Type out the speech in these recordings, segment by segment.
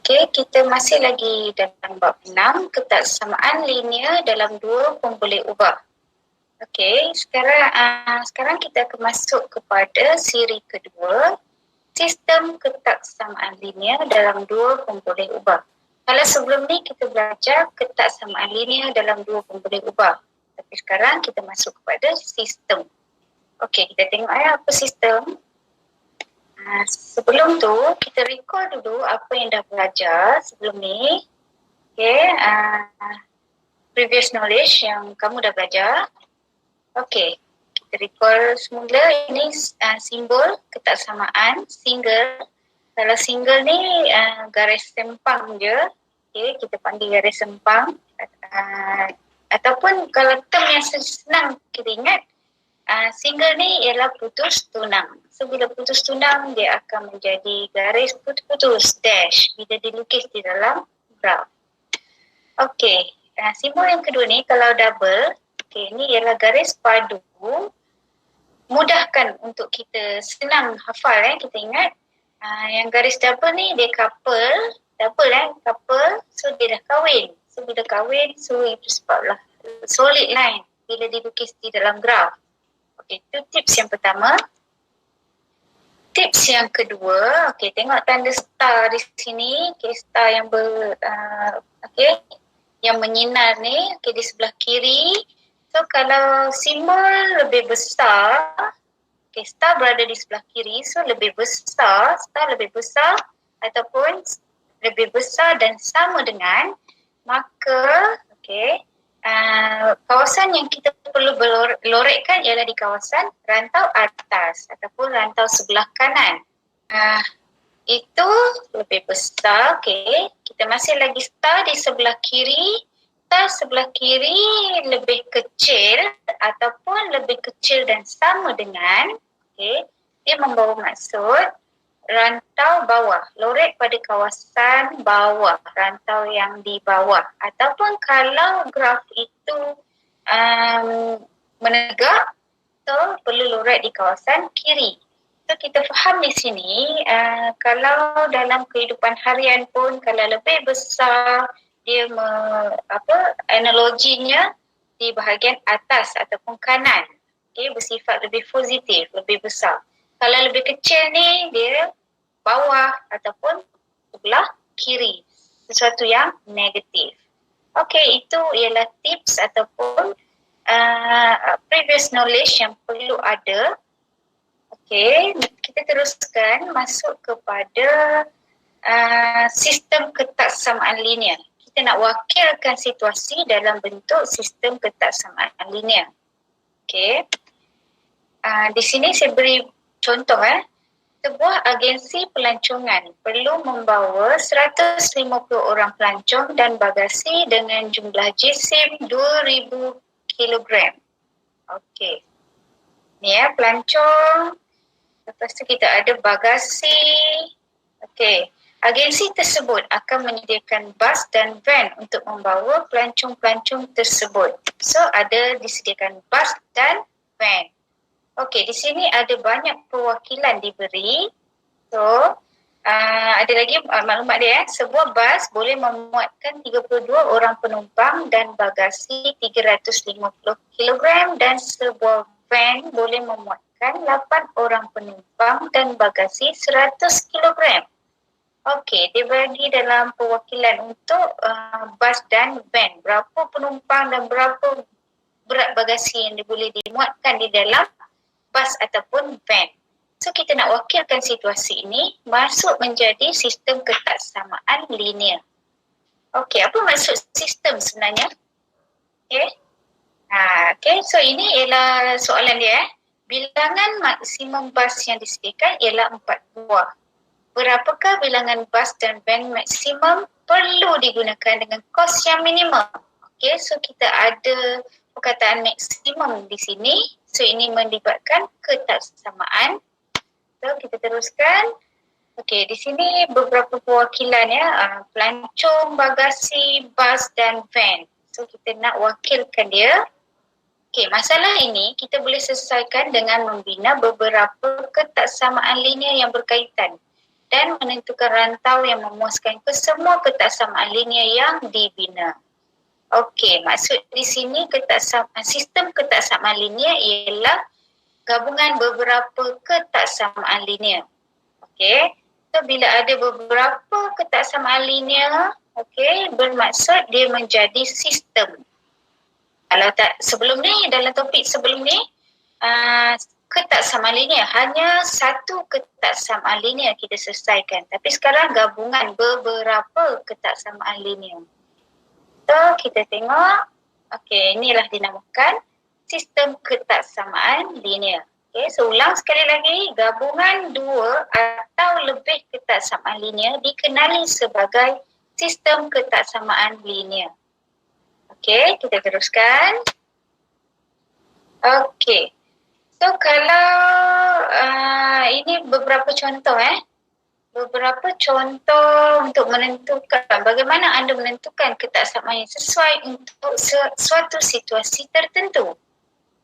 Okey, kita masih lagi dalam bab 6, ketaksamaan linear dalam dua pemboleh ubah. Okey, sekarang kita akan masuk kepada siri kedua, sistem ketaksamaan linear dalam dua pemboleh ubah. Kalau sebelum ni kita belajar ketaksamaan linear dalam dua pemboleh ubah. Tapi sekarang kita masuk kepada sistem. Okey, kita tengok apa sistem. Sebelum tu, kita recall dulu apa yang dah belajar sebelum ni. Okay, previous knowledge yang kamu dah belajar. Okay, kita recall semula ini simbol ketaksamaan single. Kalau single ni garis sempang je. Okay, kita panggil garis sempang. Ataupun kalau term yang senang kita ingat, single ni ialah putus tunang. So, bila putus tunang, dia akan menjadi garis putus-putus, dash, bila dilukis di dalam graf. Okey, simbol yang kedua ni, kalau double, okay, ni ialah garis padu. Mudahkan untuk kita senang hafal, kita ingat. Yang garis double ni, dia couple, couple, so dia dah kahwin. So, bila kahwin, so itu sebablah solid line bila dilukis di dalam graf. Okey, itu tips yang pertama. Tips yang kedua, tengok tanda star di sini, star yang yang menyinar ni, di sebelah kiri. So kalau simbol lebih besar, star berada di sebelah kiri, so lebih besar, star lebih besar ataupun lebih besar dan sama dengan, maka kawasan yang kita perlu lorekkan ialah di kawasan rantau atas ataupun rantau sebelah kanan. Itu lebih besar. Kita masih lagi star di sebelah kiri. Star sebelah kiri lebih kecil ataupun lebih kecil dan sama dengan, dia membawa maksud rantau bawah, lorek pada kawasan bawah, rantau yang di bawah. Ataupun kalau graf itu menegak, so perlu lorek di kawasan kiri. So kita faham di sini, kalau dalam kehidupan harian pun, kalau lebih besar, dia analoginya di bahagian atas ataupun kanan, bersifat lebih positif, lebih besar. Kalau lebih kecil ni, dia bawah ataupun sebelah kiri. Sesuatu yang negatif. Itu ialah tips ataupun previous knowledge yang perlu ada. Kita teruskan masuk kepada sistem ketaksamaan linear. Kita nak wakilkan situasi dalam bentuk sistem ketaksamaan linear. Di sini saya beri contoh. Sebuah agensi pelancongan perlu membawa 150 orang pelancong dan bagasi dengan jumlah jisim 2,000 kilogram. Ni pelancong. Lepas tu kita ada bagasi. Agensi tersebut akan menyediakan bas dan van untuk membawa pelancong-pelancong tersebut. So ada disediakan bas dan van. Di sini ada banyak perwakilan diberi. So, ada lagi maklumat dia. Sebuah bas boleh memuatkan 32 orang penumpang dan bagasi 350 kg dan sebuah van boleh memuatkan 8 orang penumpang dan bagasi 100 kg. Dia bagi dalam perwakilan untuk bas dan van. Berapa penumpang dan berapa berat bagasi yang boleh dimuatkan di dalam bas ataupun van. So kita nak wakilkan situasi ini masuk menjadi sistem ketaksamaan linear. Apa maksud sistem sebenarnya? So ini ialah soalan dia. Bilangan maksimum bas yang disediakan ialah 4 buah. Berapakah bilangan bas dan van maksimum perlu digunakan dengan kos yang minimum? So kita ada perkataan maksimum di sini. So ini melibatkan ketaksamaan. So kita teruskan. Di sini beberapa perwakilan pelancong, bagasi, bas dan van. So kita nak wakilkan dia. Masalah ini kita boleh selesaikan dengan membina beberapa ketaksamaan linear yang berkaitan. dan menentukan rantau yang memuaskan kesemua ketaksamaan linear yang dibina. Okey, maksud di sini sistem ketaksamaan linear ialah gabungan beberapa ketaksamaan linear. Okey, so bila ada beberapa ketaksamaan linear, okey, bermaksud dia menjadi sistem. Kalau tak sebelum ni, dalam topik sebelum ni, ketaksamaan linear hanya satu ketaksamaan linear kita selesaikan. Tapi sekarang gabungan beberapa ketaksamaan linear. So kita tengok, okey, inilah dinamakan sistem ketaksamaan linear. Okey, so ulang sekali lagi, gabungan dua atau lebih ketaksamaan linear dikenali sebagai sistem ketaksamaan linear. Okey, kita teruskan. Okey. So kalau ini beberapa contoh beberapa contoh untuk menentukan bagaimana anda menentukan ketaksamaan yang sesuai untuk suatu situasi tertentu.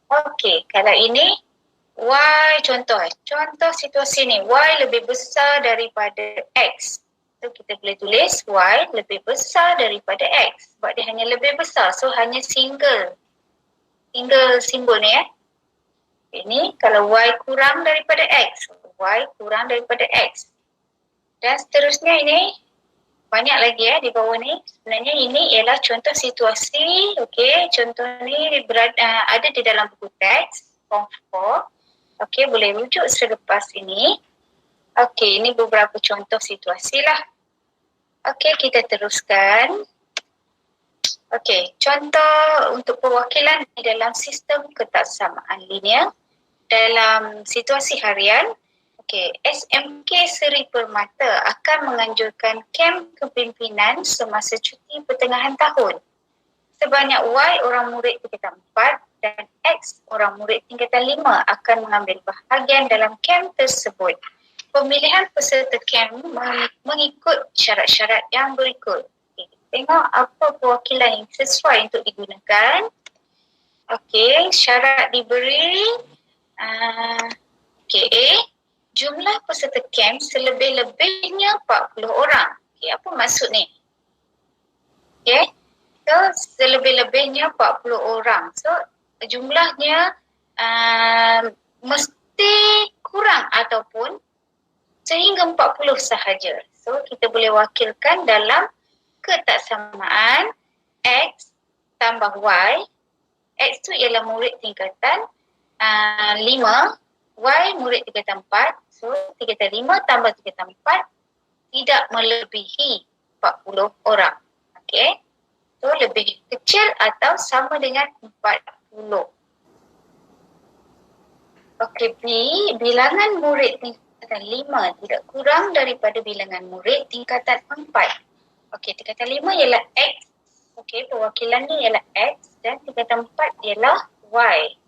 Okey, kalau ini Y contoh situasi ni Y lebih besar daripada X. So kita boleh tulis Y lebih besar daripada X sebab dia hanya lebih besar, so hanya single simbol ni Ini kalau Y kurang daripada X, Y kurang daripada X. Dan seterusnya ini banyak lagi di bawah ni. Sebenarnya ini ialah contoh situasi. Okey, contoh ni ada di dalam buku teks form 4. Okey, boleh rujuk selepas ini. Okey, ini beberapa contoh situasi lah. Okey, kita teruskan. Okey, contoh untuk perwakilan di dalam sistem ketaksamaan linear dalam situasi harian. Okey, SMK Seri Permata akan menganjurkan kem kepimpinan semasa cuti pertengahan tahun. Sebanyak Y orang murid tingkatan 4 dan X orang murid tingkatan 5 akan mengambil bahagian dalam kem tersebut. Pemilihan peserta kem mengikut syarat-syarat yang berikut. Okay, tengok apa perwakilan yang sesuai untuk digunakan. Okey, syarat diberi. A, jumlah peserta kem selebih-lebihnya 40 orang. Okey, apa maksud ni? Okey, so selebih-lebihnya 40 orang. So jumlahnya mesti kurang ataupun sehingga 40 sahaja. So kita boleh wakilkan dalam ketaksamaan X tambah Y. X tu ialah murid tingkatan 5, Y murid tingkatan 4. So tingkatan 5 tambah tingkatan 4 tidak melebihi 40 orang. Okey. So lebih kecil atau sama dengan 40. Okey, B, bilangan murid tingkatan 5 tidak kurang daripada bilangan murid tingkatan 4. Okey, tingkatan 5 ialah X. Okey, perwakilan ni ialah X dan tingkatan 4 ialah Y.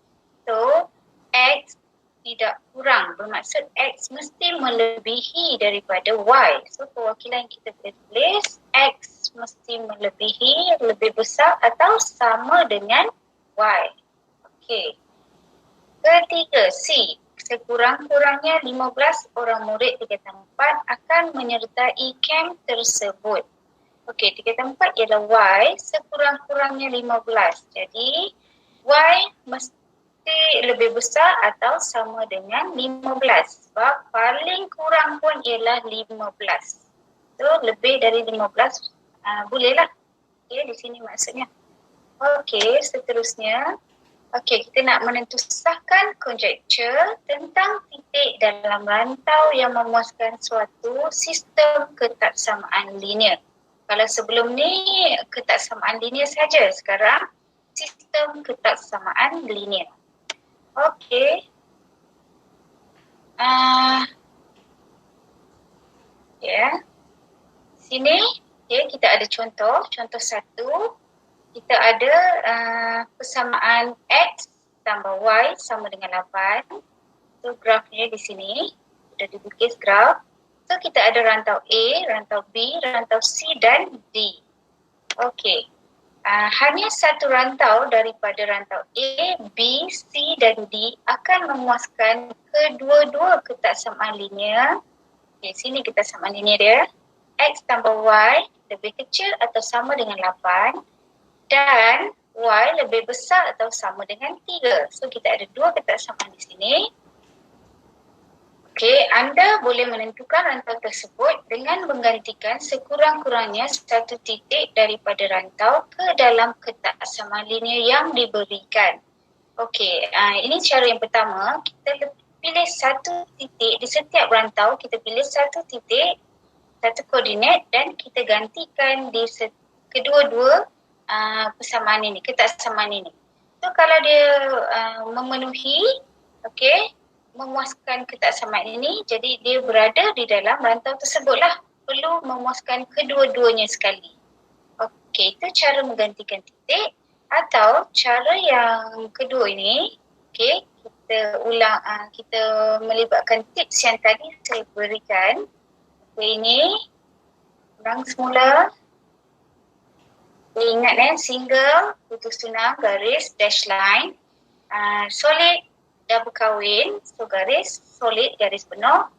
So, X tidak kurang, bermaksud X mesti melebihi daripada Y. So, perwakilan yang kita boleh tulis X mesti melebihi, lebih besar atau sama dengan Y. Okey. Ketiga, C. Sekurang-kurangnya 15 orang murid tingkatan 4 akan menyertai kem tersebut. Okey, tingkatan 4 ialah Y, sekurang-kurangnya 15. Jadi, Y mesti lebih besar atau sama dengan 15. Sebab paling kurang pun ialah 15. So, lebih dari 15 bolehlah. Okey, di sini maksudnya. Okey, seterusnya. Okey, kita nak menentusahkan konjektur tentang titik dalam rantau yang memuaskan suatu sistem ketaksamaan linear. Kalau sebelum ni ketaksamaan linear saja, sekarang sistem ketaksamaan linear. Okey. Sini kita ada contoh 1. Kita ada persamaan X tambah Y sama dengan 8. So grafnya di sini. Sudah dilukis graf. So kita ada rantau A, rantau B, rantau C dan D. Okey. Hanya satu rantau daripada rantau A, B, C dan D akan memuaskan kedua-dua ketaksamaan linear Okay, sini ketaksamaan linear dia. X tambah Y lebih kecil atau sama dengan 8 dan Y lebih besar atau sama dengan 3. So kita ada dua ketaksamaan di sini. Okey, anda boleh menentukan rantau tersebut dengan menggantikan sekurang-kurangnya satu titik daripada rantau ke dalam ketaksamaan linear yang diberikan. Okey, ini cara yang pertama. Kita pilih satu titik di setiap rantau. Kita pilih satu titik, satu koordinat dan kita gantikan di kedua-dua persamaan ini, ketaksamaan ini. So kalau dia memenuhi, okey, memuaskan ketaksamaan ini, jadi dia berada di dalam rantau tersebutlah. Perlu memuaskan kedua-duanya sekali. Okey, itu cara menggantikan titik. Atau cara yang kedua ini, okey, kita ulang, kita melibatkan tips yang tadi saya berikan. Okey, ini ulang semula. Ingat single, putus tunang, garis, dash line, solid, dah berkahwin, so garis, solid, garis penuh.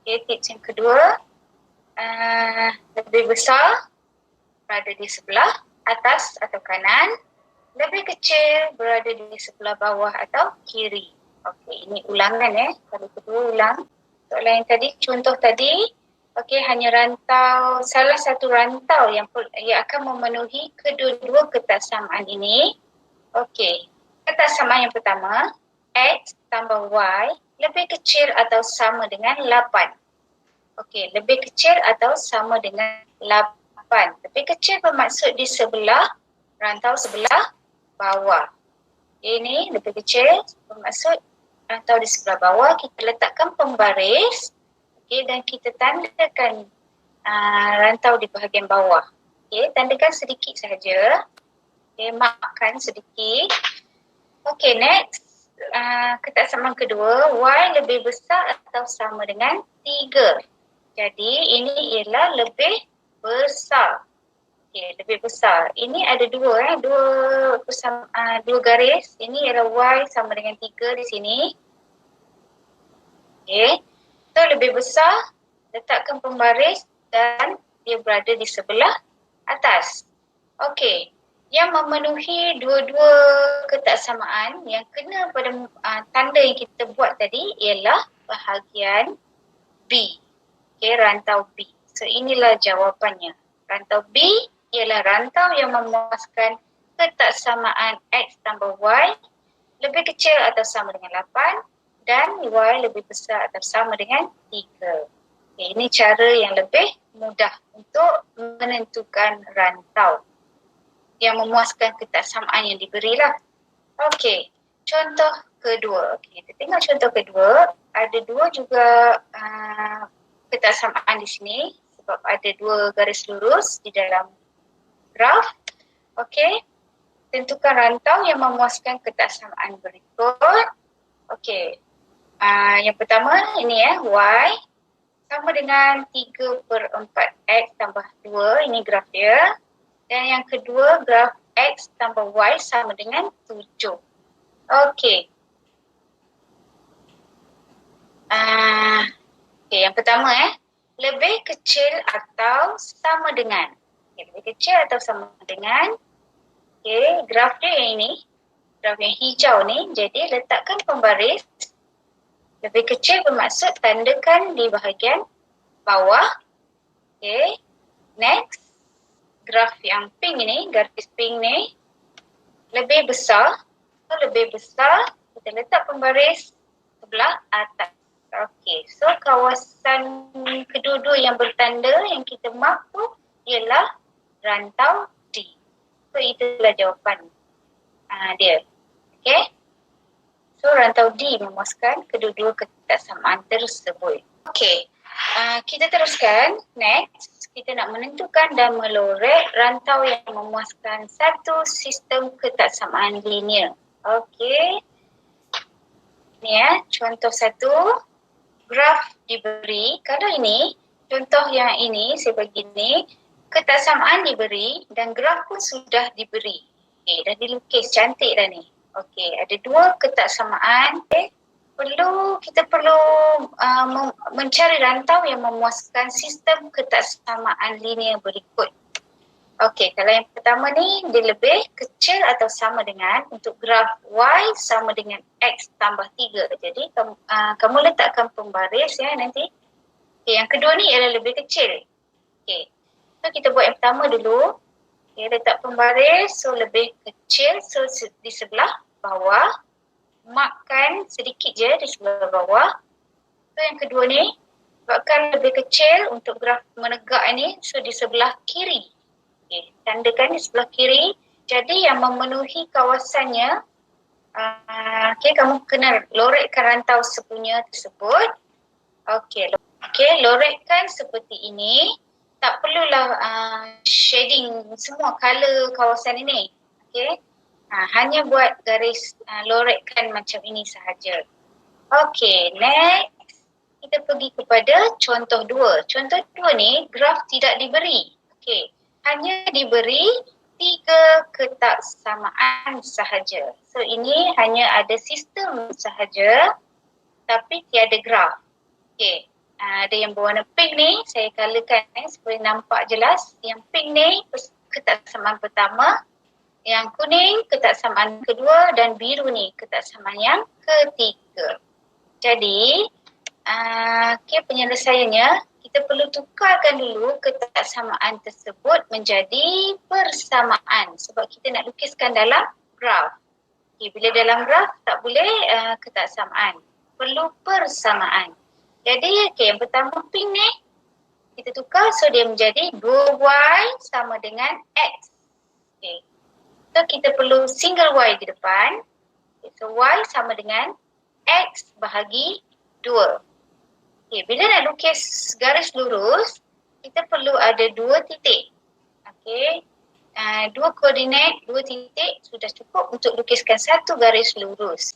Okay, tips yang kedua, lebih besar berada di sebelah atas atau kanan, lebih kecil berada di sebelah bawah atau kiri. Okey, ini ulangan Kali kedua ulang. Soalan yang tadi, contoh tadi, okey, hanya rantau, salah satu rantau yang akan memenuhi kedua-dua ketaksamaan ini. Okey, ketaksamaan yang pertama, X tambah Y lebih kecil atau sama dengan 8. Okey, lebih kecil atau sama dengan 8. Lebih kecil bermaksud di sebelah, rantau sebelah bawah. Ini lebih kecil bermaksud rantau di sebelah bawah. Kita letakkan pembaris, okey, dan kita tandakan rantau di bahagian bawah. Okey, tandakan sedikit sahaja. Okey, markkan sedikit. Okey, next. Ketaksamaan kedua, Y lebih besar atau sama dengan 3. Jadi ini ialah lebih besar. Okey, lebih besar. Ini ada dua dua garis. Ini ialah Y sama dengan 3 di sini. Okey. So lebih besar, letakkan pembaris dan dia berada di sebelah atas. Okey. Yang memenuhi dua-dua ketaksamaan yang kena pada tanda yang kita buat tadi ialah bahagian B. Okey, rantau B. So inilah jawapannya. Rantau B ialah rantau yang memuaskan ketaksamaan X tambah Y lebih kecil atau sama dengan 8 dan Y lebih besar atau sama dengan 3. Okay, ini cara yang lebih mudah untuk menentukan rantau yang memuaskan ketaksamaan yang diberilah. Okey, contoh kedua. Okay, kita tengok contoh kedua. Ada dua juga ketaksamaan di sini sebab ada dua garis lurus di dalam graf. Okey, tentukan rantau yang memuaskan ketaksamaan berikut. Okey, yang pertama ini Y sama dengan 3/4 X tambah 2, ini graf dia. Dan yang kedua, graf X tambah Y sama dengan 7. Okey. Okey, yang pertama lebih kecil atau sama dengan. Okay, lebih kecil atau sama dengan. Okey, graf dia yang ini. Graf yang hijau ni. Jadi letakkan pembaris. Lebih kecil bermaksud tandakan di bahagian bawah. Okey. Next. Graf yang pink ni, garis pink ni lebih besar. So lebih besar, kita letak pembaris sebelah atas. Okey, so kawasan kedua-dua yang bertanda yang kita mark tu ialah rantau D. So itulah jawapan dia. Okey. So rantau D memuaskan kedua-dua ketaksamaan tersebut. Okey, kita teruskan. Next. Kita nak menentukan dan melorek rantau yang memuaskan satu sistem ketaksamaan linear. Okey. Ni contoh satu. Graf diberi. Kalau ini, contoh yang ini, saya bagi ni, ketaksamaan diberi dan graf pun sudah diberi. Okey, dah dilukis cantik dah ni. Okey, ada dua ketaksamaan. Okay. Kita perlu mencari rantau yang memuaskan sistem ketaksamaan linear berikut. Okey, kalau yang pertama ni dia lebih kecil atau sama dengan untuk graf Y sama dengan X tambah 3. Jadi kamu letakkan pembaris ya nanti. Okay, yang kedua ni ialah lebih kecil. Okay, so kita buat yang pertama dulu. Okay, letak pembaris, so lebih kecil, so di sebelah bawah. Markkan sedikit je di sebelah bawah. So yang kedua ni, buatkan lebih kecil untuk graf menegak ini, so di sebelah kiri. Okay, tandakan di sebelah kiri. Jadi yang memenuhi kawasannya, kamu kena lorekkan rantau sepunya tersebut. Okey, lorekkan seperti ini. Tak perlulah shading semua color kawasan ini. Okey, hanya buat garis lorekkan macam ini sahaja. Okey, next kita pergi kepada contoh 2. Contoh 2 ni graf tidak diberi. Okey, hanya diberi 3 ketaksamaan sahaja. So ini hanya ada sistem sahaja tapi tiada graf. Okey, ada yang berwarna pink ni, saya colourkan supaya nampak jelas. Yang pink ni ketaksamaan pertama, yang kuning ketaksamaan kedua dan biru ni ketaksamaan yang ketiga. Jadi, penyelesaiannya kita perlu tukarkan dulu ketaksamaan tersebut menjadi persamaan sebab kita nak lukiskan dalam graf. Okay, bila dalam graf tak boleh ketaksamaan, perlu persamaan. Jadi yang pertama pink ni kita tukar, so dia menjadi 2Y sama dengan X. Okay. So kita perlu single Y di depan. Okay, so Y sama dengan X bahagi 2. Okay, bila nak lukis garis lurus, kita perlu ada 2 titik. Okay. 2 koordinat, 2 titik sudah cukup untuk lukiskan satu garis lurus.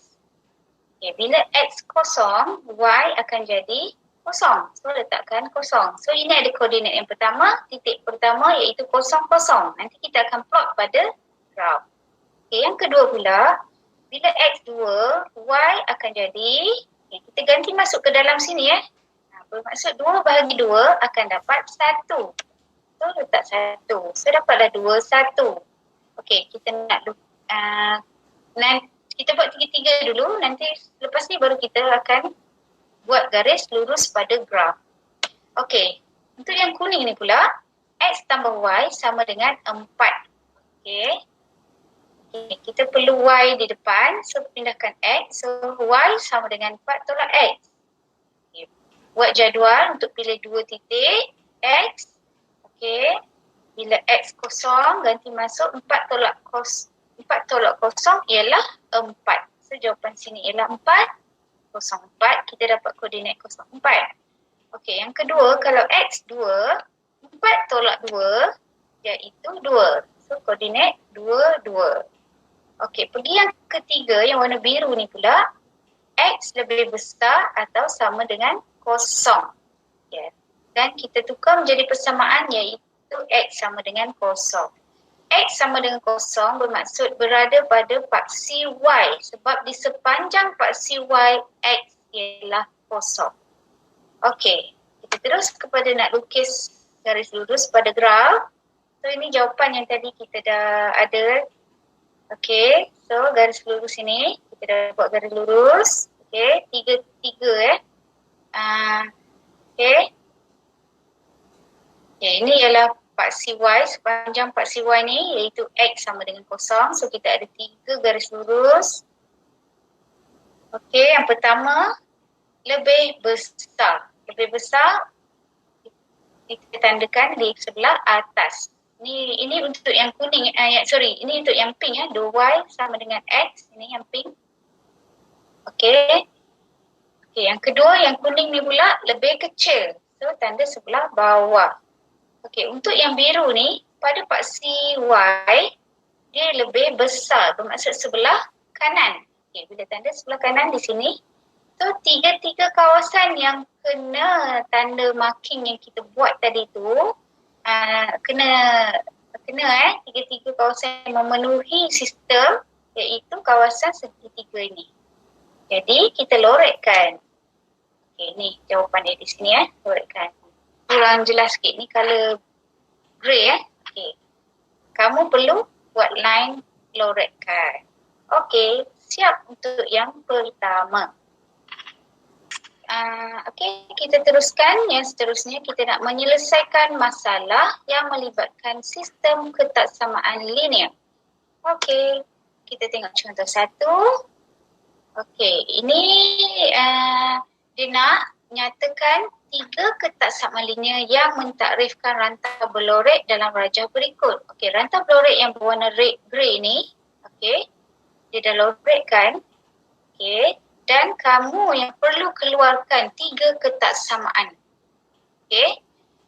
Okay, bila X kosong, Y akan jadi kosong. So letakkan kosong. So ini ada koordinat yang pertama, titik pertama iaitu kosong, kosong. Nanti kita akan plot pada graf. Okay, yang kedua pula, bila X 2, Y akan jadi, kita ganti masuk ke dalam sini bermaksud 2 bahagi 2 akan dapat 1. So letak 1. So dapatlah 2, 1. Okay, kita nak kita buat 3-3 dulu, nanti lepas ni baru kita akan buat garis lurus pada graf. Okey, untuk yang kuning ni pula, X tambah Y sama dengan 4. Okey, kita perlu Y di depan, so pindahkan X, so Y sama dengan 4 tolak X. Okay. Buat jadual untuk pilih 2 titik, X. Okey, bila X kosong, ganti masuk 4 tolak kosong ialah 4. So jawapan sini ialah 4, 04. Kita dapat koordinat 04. Okey, yang kedua kalau X 2, 4 tolak 2 iaitu 2. So koordinat 2, 2. Okey, pergi yang ketiga yang warna biru ni pula. X lebih besar atau sama dengan 0. Okay. Dan kita tukar menjadi persamaan iaitu X sama dengan 0. X sama dengan 0 bermaksud berada pada paksi Y sebab di sepanjang paksi Y, X ialah 0. Okey, kita terus kepada nak lukis garis lurus pada graf. So ini jawapan yang tadi kita dah ada. Okey, so garis lurus ini, kita dah buat garis lurus. Okey, 3 okey. Okay, ini ialah paksi Y, sepanjang paksi Y ni iaitu X sama dengan 0. So kita ada 3 garis lurus. Okey, yang pertama lebih besar. Lebih besar kita tandakan di sebelah atas. Ini untuk yang kuning, ini untuk yang pink 2Y sama dengan X. Ini yang pink. Okey. Okey, yang kedua yang kuning ni pula lebih kecil. So tanda sebelah bawah. Okey, untuk yang biru ni, pada paksi Y, dia lebih besar, bermaksud sebelah kanan. Okey, bila tanda sebelah kanan di sini, so 3 kawasan yang kena tanda marking yang kita buat tadi tu, kena 3 kawasan yang memenuhi sistem, iaitu kawasan segitiga ini. Jadi kita lorekkan. Okey, ni jawapan dia di sini lorekkan. Kurang jelas sikit ni color grey Okey. Kamu perlu buat line lorekkan. Okey, siap untuk yang pertama. Okey, kita teruskan. Yang seterusnya kita nak menyelesaikan masalah yang melibatkan sistem ketaksamaan linear. Okey, kita tengok contoh satu. Okey, ini dia nak nyatakan 3 ketaksamaan linear yang mentakrifkan rantau berlorek dalam rajah berikut. Okey, rantau berlorek yang berwarna grey ni, okey, dia dah lorekkan. Okey, dan kamu yang perlu keluarkan 3 ketaksamaan. Okey,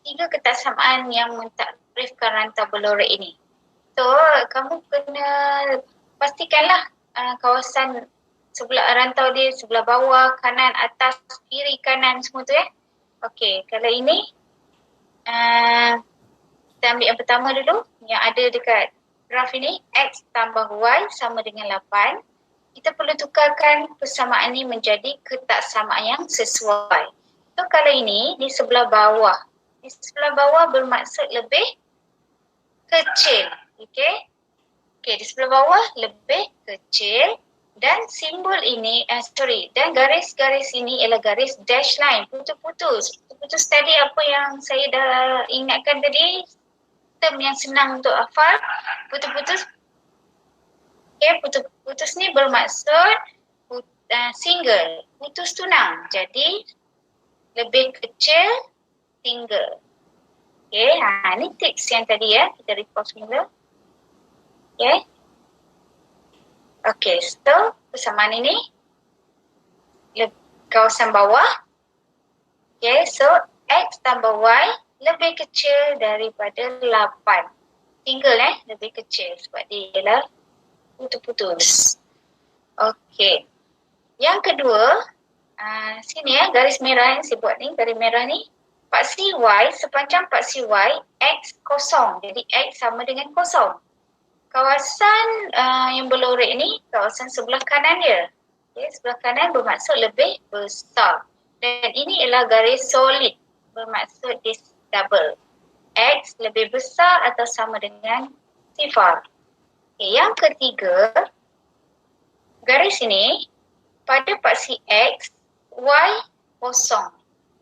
3 ketaksamaan yang mentakrifkan rantau berlorek ini. So, kamu kena pastikanlah kawasan sebelah rantau dia, sebelah bawah, kanan, atas, kiri, kanan, semua tu Okey, kalau ini kita ambil yang pertama dulu, yang ada dekat graf ini, X tambah Y sama dengan 8. Kita perlu tukarkan persamaan ini menjadi ketaksamaan yang sesuai. So kalau ini di sebelah bawah. Di sebelah bawah bermaksud lebih kecil. Okey. Okey, di sebelah bawah lebih kecil dan simbol ini dan garis-garis ini ialah garis dash line, putus-putus. Putus tadi apa yang saya dah ingatkan tadi, term yang senang untuk hafal, putus-putus. Okay, putus ni bermaksud single, putus tunang. Jadi lebih kecil single. Okay, ni tips yang tadi kita recall semula. Okay. Okay, so persamaan ini kawasan bawah. Okay, so X tambah Y lebih kecil daripada 8. Single lebih kecil sebab dia ialah putus-putus. Okey. Yang kedua, sini garis merah yang saya buat ni, garis merah ni, paksi Y, sepanjang paksi Y, X kosong. Jadi X sama dengan kosong. Kawasan yang berlorek ni, kawasan sebelah kanan dia. Okay, sebelah kanan bermaksud lebih besar. Dan ini ialah garis solid, bermaksud this double. X lebih besar atau sama dengan sifar. Okay, yang ketiga, garis ini pada paksi X, Y kosong.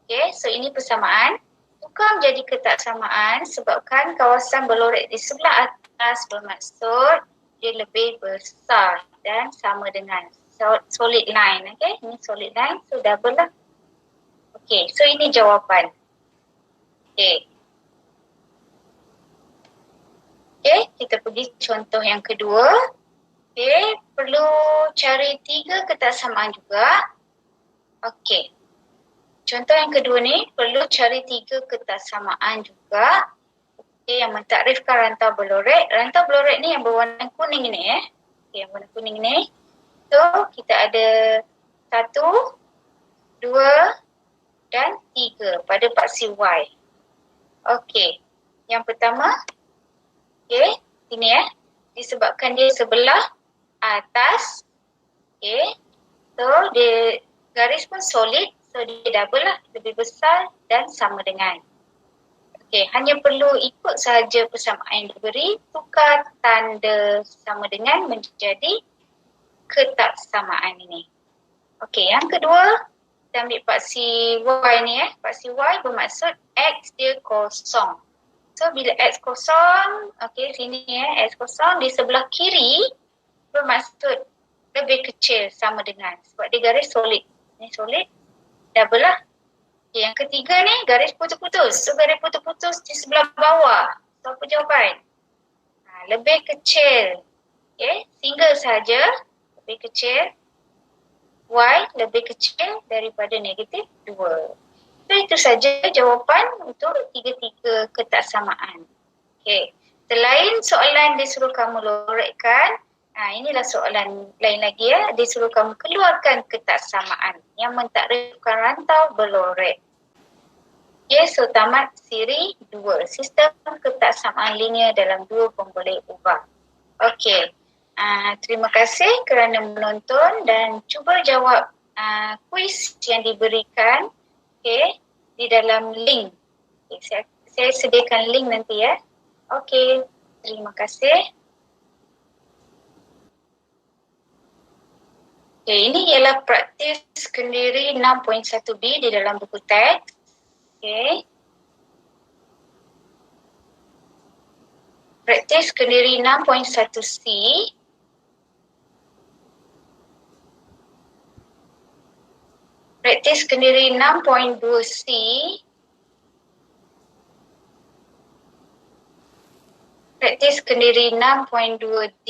Okay, so ini persamaan. Tukar menjadi ketaksamaan sebabkan kawasan berlorek di sebelah atas bermaksud dia lebih besar dan sama dengan solid line. Okay, ini solid line, so double lah. Okay, so ini jawapan. Okay. Okay, kita pergi contoh yang kedua. Okay, perlu cari 3 ketaksamaan juga. Okay. Contoh yang kedua ni, perlu cari 3 ketaksamaan juga. Okay, yang mentakrifkan rantau berlorek. Rantau berlorek ni yang berwarna kuning ni Okay, yang warna kuning ni. So, kita ada 1, 2 dan 3 pada paksi Y. Okay, yang pertama. Okay, sini disebabkan dia sebelah atas. Okay, so dia garis pun solid, so dia double lah, lebih besar dan sama dengan. Okay, hanya perlu ikut sahaja persamaan yang diberi, tukar tanda sama dengan menjadi ketaksamaan ini. Okay, yang kedua, kita ambil paksi Y ni paksi Y bermaksud X dia kosong. So bila X kosong, okay sini X kosong di sebelah kiri bermaksud lebih kecil sama dengan sebab dia garis solid. Ni solid, double lah. Okay, yang ketiga ni garis putus-putus. So garis putus-putus di sebelah bawah. So apa jawapan? Lebih kecil. Okay, single saja lebih kecil. Y lebih kecil daripada negatif 2. So itu saja jawapan untuk 3 ketaksamaan. Okay. Selain soalan disuruh kamu lorekkan, inilah soalan lain lagi disuruh kamu keluarkan ketaksamaan yang mentakrifkan rantau berlorek. Okay, so tamat siri 2. Sistem ketaksamaan linear dalam 2 pemboleh ubah. Okay. Terima kasih kerana menonton dan cuba jawab kuis yang diberikan di dalam link. Saya sediakan link nanti ya. Okey, terima kasih. Ini ialah praktis kendiri 6.1b di dalam buku teks. Praktis kendiri 6.1c. Praktis kendiri 6.2c. Praktis kendiri 6.2d.